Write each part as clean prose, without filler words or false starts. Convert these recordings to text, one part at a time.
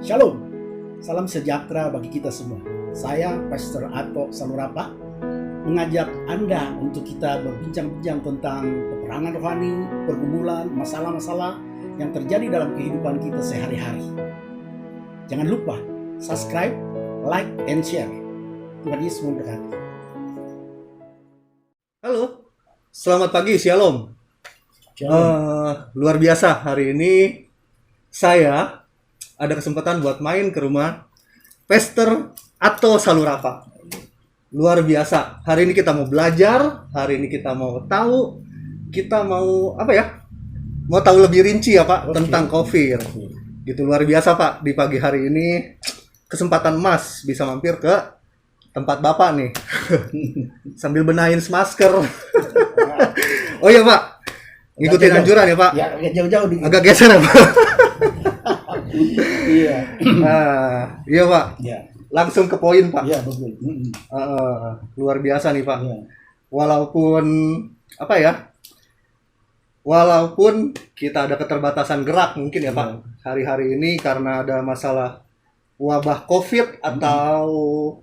Shalom, salam sejahtera bagi kita semua. Saya Pastor Ato Salurapa mengajak Anda untuk kita berbincang-bincang tentang peperangan rohani, pergumulan, masalah-masalah yang terjadi dalam kehidupan kita sehari-hari. Jangan lupa subscribe, like, and share. Tuhan Yesus memberkati. Halo, selamat pagi, Shalom. Luar biasa, hari ini saya ada kesempatan buat main ke rumah Pastor Ato Salurapa. Luar biasa, hari ini kita mau belajar, hari ini kita mau tahu, kita mau mau tahu lebih rinci ya Pak tentang COVID. Gitu, luar biasa Pak, di pagi hari ini kesempatan emas bisa mampir ke tempat Bapak nih. Sambil benahin masker. Oh iya Pak, ngikutin anjuran ya Pak? Ya, agak jauh-jauh dikit. Agak geser ya Pak? Iya. Iya Pak, Ya, langsung ke poin Pak. ya betul. Luar biasa nih Pak. Ya. Walaupun kita ada keterbatasan gerak mungkin ya Pak, hari-hari ini karena ada masalah wabah COVID atau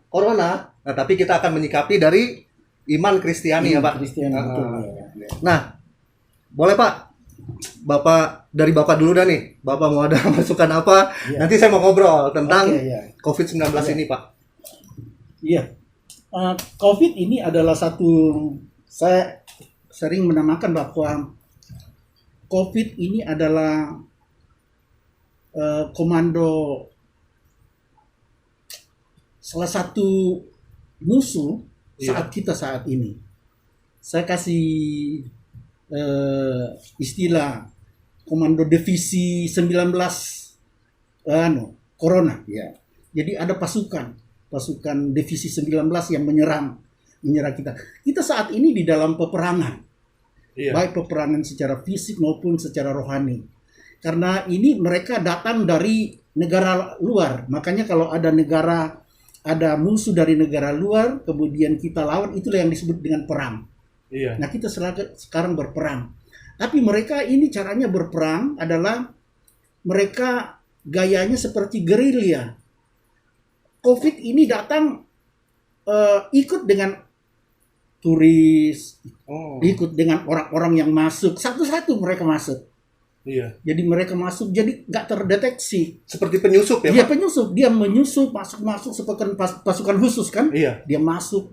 Corona, nah tapi kita akan menyikapi dari iman Kristiani ya Pak. Kristiani, betul. Ya. Nah, boleh Pak, dari Bapak dulu dah nih. Bapak mau ada masukan apa? Ya. Nanti saya mau ngobrol tentang ya. COVID-19 ini Pak. Iya, COVID ini adalah saya sering menamakan bahwa COVID ini adalah komando, salah satu musuh saat ini. Saya kasih istilah komando divisi 19 Corona. Ya. Jadi ada pasukan divisi 19 yang menyerang kita. Kita saat ini di dalam peperangan. Iya. Baik peperangan secara fisik maupun secara rohani. Karena ini mereka datang dari negara luar. Makanya kalau ada musuh dari negara luar, kemudian kita lawan, itulah yang disebut dengan perang. Iya. Nah, kita sekarang berperang. Tapi mereka ini caranya berperang adalah mereka gayanya seperti gerilya. COVID ini datang ikut dengan turis, ikut dengan orang-orang yang masuk. Satu-satu mereka masuk. Iya. Jadi mereka masuk, jadi nggak terdeteksi. Seperti penyusup ya Dia Pak? penyusup, dia menyusup, masuk seperti pasukan khusus kan? Iya. Dia masuk.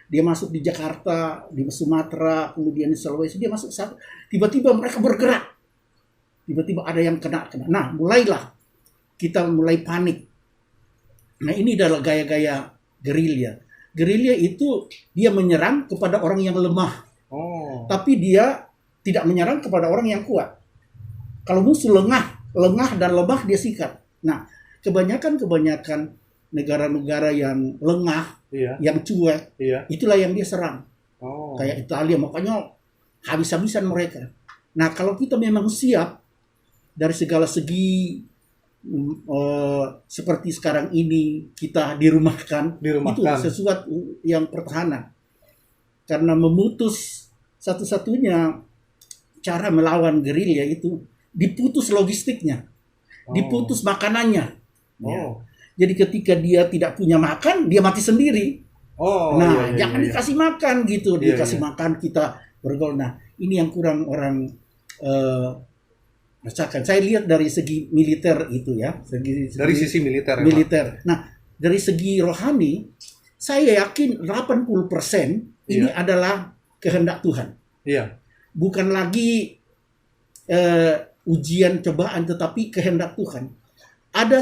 Dia masuk di Jakarta, di Sumatera, kemudian di Sulawesi. Dia masuk, tiba-tiba mereka bergerak. Tiba-tiba ada yang kena. Nah, kita mulai panik. Nah, ini adalah gaya-gaya gerilya. Gerilya itu dia menyerang kepada orang yang lemah. Tapi dia tidak menyerang kepada orang yang kuat. Kalau musuh lengah dan lemah, dia sikat. Nah, kebanyakan negara-negara yang lengah, yang cuek, itulah yang dia serang. Kayak Italia, makanya habis-habisan mereka. Nah, kalau kita memang siap dari segala segi, seperti sekarang ini kita dirumahkan. Itu sesuatu yang pertahanan. Karena memutus satu-satunya cara melawan gerilya itu diputus logistiknya, diputus makanannya. Jadi ketika dia tidak punya makan, dia mati sendiri. Jangan dikasih makan gitu, dikasih makan kita bergaul. Nah, ini yang kurang orang rasakan. Saya lihat dari segi militer itu ya, Dari sisi militer. Nah, dari segi rohani, saya yakin 80% ini adalah kehendak Tuhan. Iya. Bukan lagi ujian cobaan, tetapi kehendak Tuhan. Ada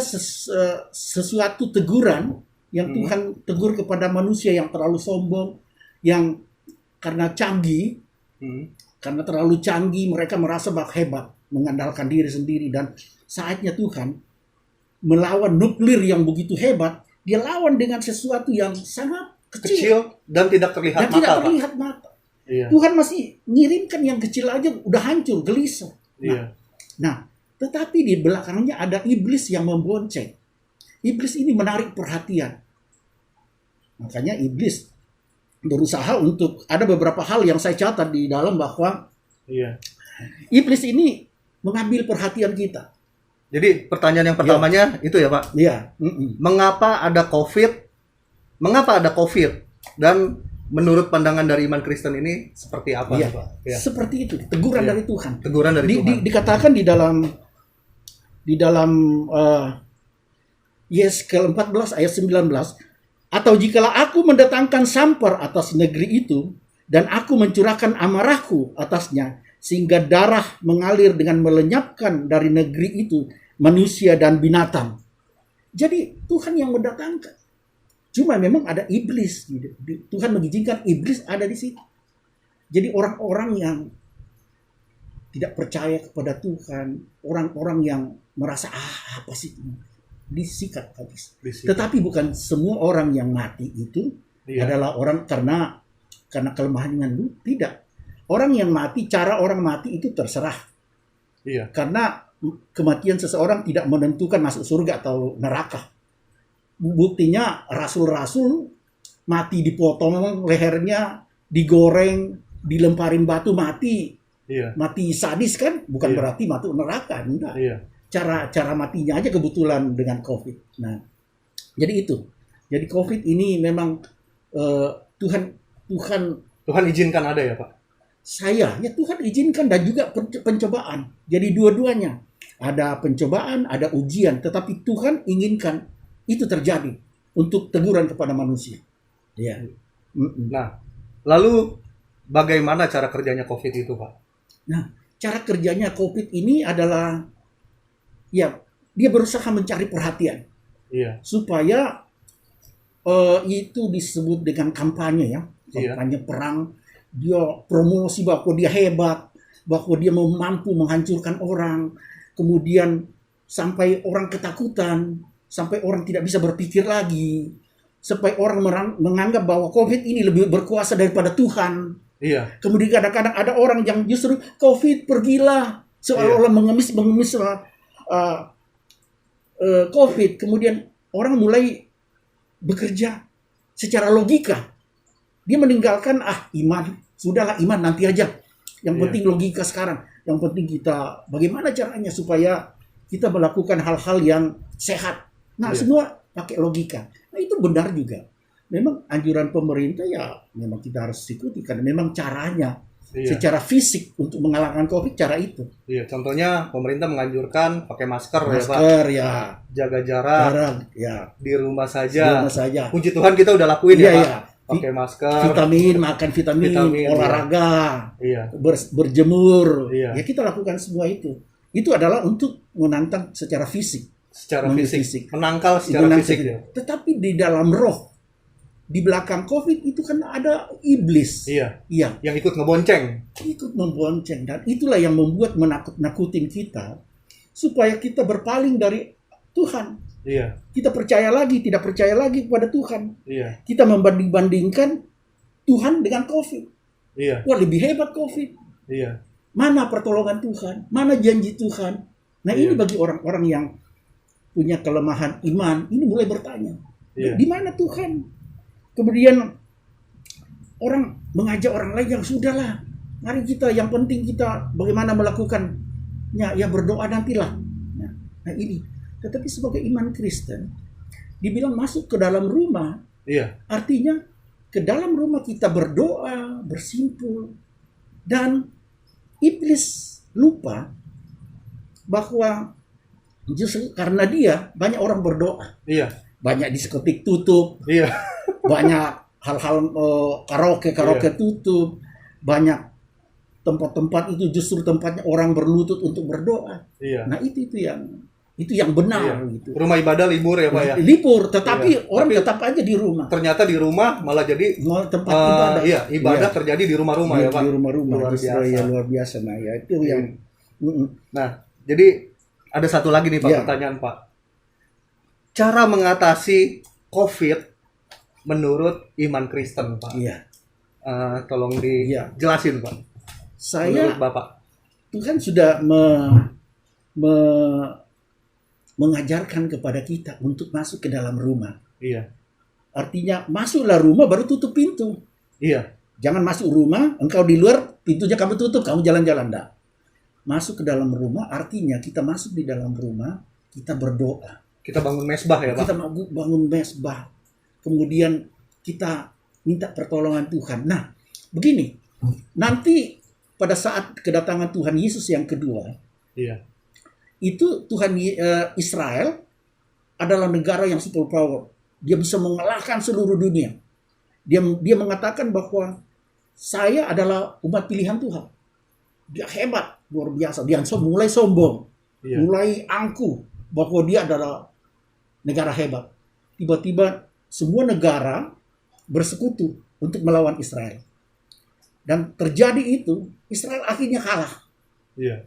sesuatu teguran yang Tuhan tegur kepada manusia yang terlalu sombong, yang karena terlalu canggih mereka merasa bahwa hebat, mengandalkan diri sendiri, dan saatnya Tuhan melawan nuklir yang begitu hebat, dia lawan dengan sesuatu yang sangat kecil dan tidak terlihat mata. Iya. Tuhan masih ngirimkan yang kecil aja udah hancur, gelisah. Nah, tetapi di belakangnya ada iblis yang membonceng. Iblis ini menarik perhatian. Makanya iblis berusaha untuk, ada beberapa hal yang saya catat di dalam bahwa iblis ini mengambil perhatian kita. Jadi pertanyaan yang pertamanya itu ya Pak. Iya. Mengapa ada COVID? Mengapa ada COVID? Dan menurut pandangan dari iman Kristen ini seperti apa Iya. Pak? Ya. Seperti itu, teguran Iya. dari Tuhan. Teguran dari Tuhan. Dikatakan di dalam Yes ke-14 ayat 19, atau jikalau aku mendatangkan sampar atas negeri itu dan aku mencurahkan amarahku atasnya sehingga darah mengalir dengan melenyapkan dari negeri itu manusia dan binatang. Jadi Tuhan yang mendatangkan. Cuma memang ada iblis. Tuhan mengizinkan iblis ada di situ. Jadi orang-orang yang tidak percaya kepada Tuhan, orang-orang yang merasa apa sih, disikat habis. Tetapi bukan semua orang yang mati itu adalah orang karena kelemahan iman. Tidak. Orang yang mati, cara orang mati itu terserah. Iya. Karena kematian seseorang tidak menentukan masuk surga atau neraka. Buktinya rasul-rasul mati dipotong lehernya, digoreng, dilemparin batu, mati. Iya. Mati sadis kan? Bukan berarti masuk neraka, enggak. Iya. Cara matinya aja kebetulan dengan COVID. Nah, jadi itu. Jadi COVID ini memang Tuhan izinkan ada ya Pak? Tuhan izinkan dan juga pencobaan. Jadi dua-duanya. Ada pencobaan, ada ujian. Tetapi Tuhan inginkan itu terjadi untuk teguran kepada manusia. Ya. Nah, lalu bagaimana cara kerjanya COVID itu Pak? Nah, cara kerjanya COVID ini adalah ya dia berusaha mencari perhatian. Iya. Supaya itu disebut dengan kampanye ya. Kampanye perang. Dia promosi bahwa dia hebat, bahwa dia mampu menghancurkan orang, kemudian sampai orang ketakutan, sampai orang tidak bisa berpikir lagi, sampai orang menganggap bahwa COVID ini lebih berkuasa daripada Tuhan. Iya. Kemudian kadang-kadang ada orang yang justru COVID pergilah, seolah-olah mengemis COVID. Kemudian orang mulai bekerja secara logika. Dia meninggalkan iman, sudahlah iman nanti aja. Yang penting logika sekarang. Yang penting kita bagaimana caranya supaya kita melakukan hal-hal yang sehat. Nah, semua pakai logika. Nah, itu benar juga. Memang anjuran pemerintah ya memang kita harus ikuti karena memang caranya secara fisik untuk mengalahkan COVID cara itu. Iya, contohnya pemerintah menganjurkan pakai masker ya Pak. Masker ya. Jaga jarak. Ya. Di rumah saja. Di rumah saja. Puji Tuhan kita udah lakuin ya Pak. Iya. Pakai masker, makan vitamin, olahraga, berjemur. Ya kita lakukan semua itu. Itu adalah untuk menantang secara fisik. Secara fisik. Menangkal secara fisik. Ya. Tetapi di dalam roh, di belakang COVID itu kan ada iblis. Iya. Yang ikut ngebonceng. Ikut membonceng. Dan itulah yang membuat menakut-nakutin kita. Supaya kita berpaling dari Tuhan. Iya. Kita percaya lagi, tidak percaya lagi kepada Tuhan. Iya. Kita membanding-bandingkan Tuhan dengan COVID. Iya. Wah, lebih hebat COVID. Iya. Mana pertolongan Tuhan? Mana janji Tuhan? Nah, ini bagi orang-orang yang punya kelemahan iman, ini mulai bertanya. Di mana Tuhan? Kemudian orang mengajak orang lain yang sudahlah. Mari kita, yang penting kita bagaimana melakukannya, ya berdoa nantilah. Nah ini. Tetapi sebagai iman Kristen, dibilang masuk ke dalam rumah, artinya ke dalam rumah kita berdoa, bersimpul, dan iblis lupa bahwa justru karena dia banyak orang berdoa, banyak diskotik tutup, banyak hal-hal karaoke tutup, banyak tempat-tempat itu justru tempatnya orang berlutut untuk berdoa. Nah itu yang benar gitu. Rumah ibadah libur ya Pak ya? Libur, tetapi orang tetap aja di rumah. Ternyata di rumah malah jadi tempat ibadah. Ibadah terjadi di rumah-rumah ya Pak. Di rumah-rumah. Luar biasa. Nah, ya itu yang Nah, jadi ada satu lagi nih Pak pertanyaan Pak. Cara mengatasi COVID menurut iman Kristen Pak. Iya. Tolong dijelasin Pak. Menurut Bapak. Tuhan sudah mengajarkan kepada kita untuk masuk ke dalam rumah. Iya. Artinya masuklah rumah baru tutup pintu. Iya. Jangan masuk rumah, engkau di luar pintunya kamu tutup, kamu jalan-jalan enggak. Masuk ke dalam rumah artinya kita masuk di dalam rumah, kita berdoa. Kita bangun mesbah ya Pak? Kita bangun mesbah. Kemudian kita minta pertolongan Tuhan. Nah, begini. Nanti pada saat kedatangan Tuhan Yesus yang kedua, Iya. itu Tuhan Israel adalah negara yang super power. Dia bisa mengalahkan seluruh dunia. Dia mengatakan bahwa saya adalah umat pilihan Tuhan. Dia hebat, luar biasa. Dia mulai sombong, Iya. mulai angkuh bahwa dia adalah negara hebat. Tiba-tiba semua negara bersekutu untuk melawan Israel. Dan terjadi itu, Israel akhirnya kalah. Iya.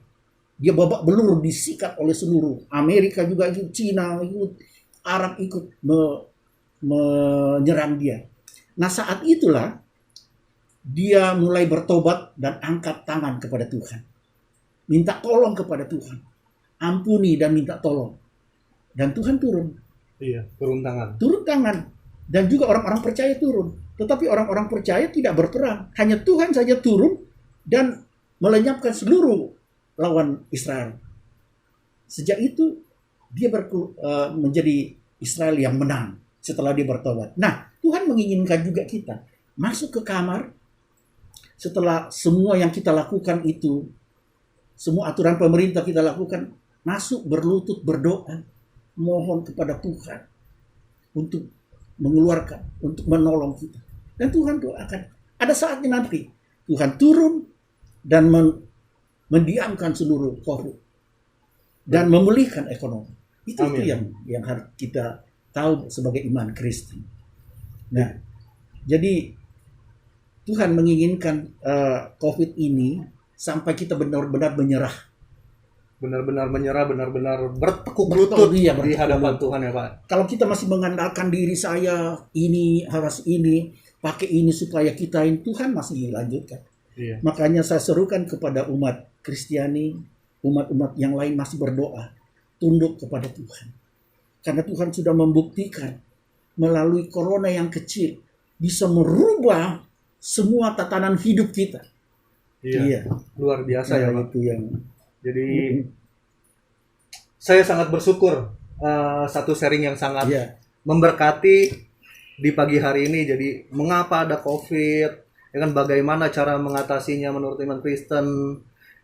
Dia babak belur, disikat oleh seluruh. Amerika juga ikut, Cina ikut, Arab ikut menyerang dia. Nah, saat itulah dia mulai bertobat dan angkat tangan kepada Tuhan. Minta tolong kepada Tuhan. Ampuni dan minta tolong. Dan Tuhan turun. Iya, turun tangan. Turun tangan. Dan juga orang-orang percaya turun. Tetapi orang-orang percaya tidak berperang. Hanya Tuhan saja turun dan melenyapkan seluruh lawan Israel. Sejak itu dia menjadi Israel yang menang setelah dia bertobat. Nah, Tuhan menginginkan juga kita masuk ke kamar setelah semua yang kita lakukan itu, semua aturan pemerintah kita lakukan, masuk berlutut berdoa, mohon kepada Tuhan untuk mengeluarkan, untuk menolong kita. Dan Tuhan doakan. Ada saatnya nanti Tuhan turun dan mendiamkan seluruh COVID dan memulihkan ekonomi. Itu yang harus kita tahu sebagai iman Kristen. Nah, jadi Tuhan menginginkan COVID ini sampai kita benar-benar menyerah. Benar-benar menyerah, benar-benar bertekuk lutut di hadapan Tuhan ya Pak. Kalau kita masih mengandalkan diri saya, ini harus ini, pakai ini supaya kita ini, Tuhan masih lanjutkan. Iya. Makanya saya serukan kepada umat Kristiani, umat-umat yang lain masih berdoa, tunduk kepada Tuhan. Karena Tuhan sudah membuktikan melalui corona yang kecil bisa merubah semua tatanan hidup kita. Iya. Luar biasa ya Pak. Itu yang jadi saya sangat bersyukur satu sharing yang sangat memberkati di pagi hari ini. Jadi mengapa ada COVID, ya kan, bagaimana cara mengatasinya menurut iman Kristen.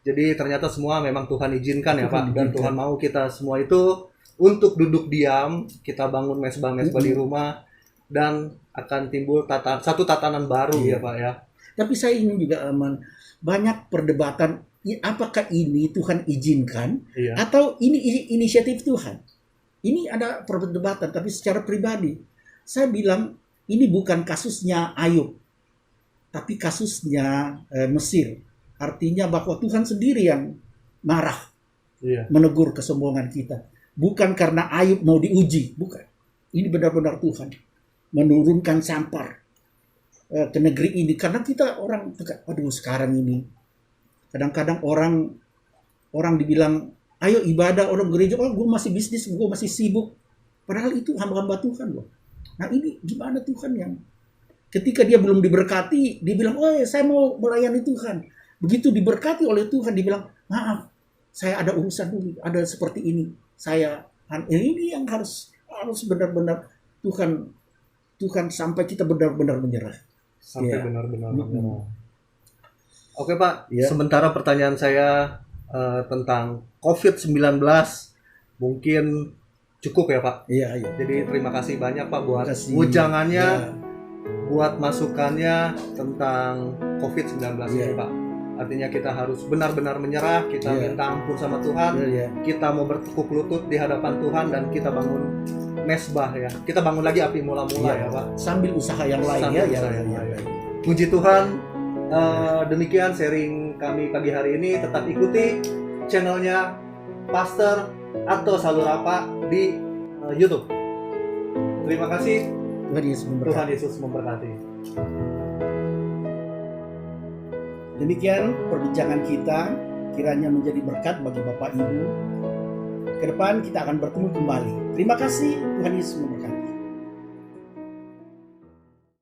Jadi ternyata semua memang Tuhan izinkan ya Pak. Dan Tuhan mau kita semua itu untuk duduk diam, kita bangun mesbah-mesbah di rumah, dan akan timbul satu tatanan baru ya Pak ya. Tapi saya ingin juga banyak perdebatan, apakah ini Tuhan izinkan atau ini inisiatif Tuhan. Ini ada perdebatan, tapi secara pribadi saya bilang ini bukan kasusnya Ayub, tapi kasusnya Mesir. Artinya bahwa Tuhan sendiri yang marah, menegur kesombongan kita. Bukan karena Ayub mau diuji, bukan. Ini benar-benar Tuhan menurunkan sampar ke negeri ini. Karena kita orang, aduh sekarang ini, kadang-kadang orang dibilang, ayo ibadah, orang gereja, oh gue masih bisnis, gue masih sibuk. Padahal itu hamba-hamba Tuhan loh. Nah ini gimana Tuhan yang ketika dia belum diberkati, dia bilang, oh saya mau melayani Tuhan. Begitu diberkati oleh Tuhan, dia bilang, maaf, saya ada urusan dulu, ada seperti ini. Ini yang harus benar-benar Tuhan sampai kita benar-benar menyerah. Sampai benar-benar menyerah. Oke Pak, sementara pertanyaan saya tentang COVID-19 mungkin cukup ya Pak. Iya. Jadi terima kasih banyak Pak buat ujangannya, buat masukannya tentang COVID-19 ini Pak. Artinya kita harus benar-benar menyerah, kita minta ampun sama Tuhan, kita mau bertekuk lutut di hadapan Tuhan, dan kita bangun mesbah ya. Kita bangun lagi api mula-mula ya Pak. Sambil usaha yang lain Puji Tuhan. Demikian sharing kami pagi hari ini. Tetap ikuti channelnya Pastor Atto Salurapa di YouTube. Terima kasih. Tuhan Yesus memberkati. Demikian perbincangan kita, kiranya menjadi berkat bagi Bapak Ibu. Ke depan kita akan bertemu kembali. Terima kasih, Tuhan Yesus memberkati.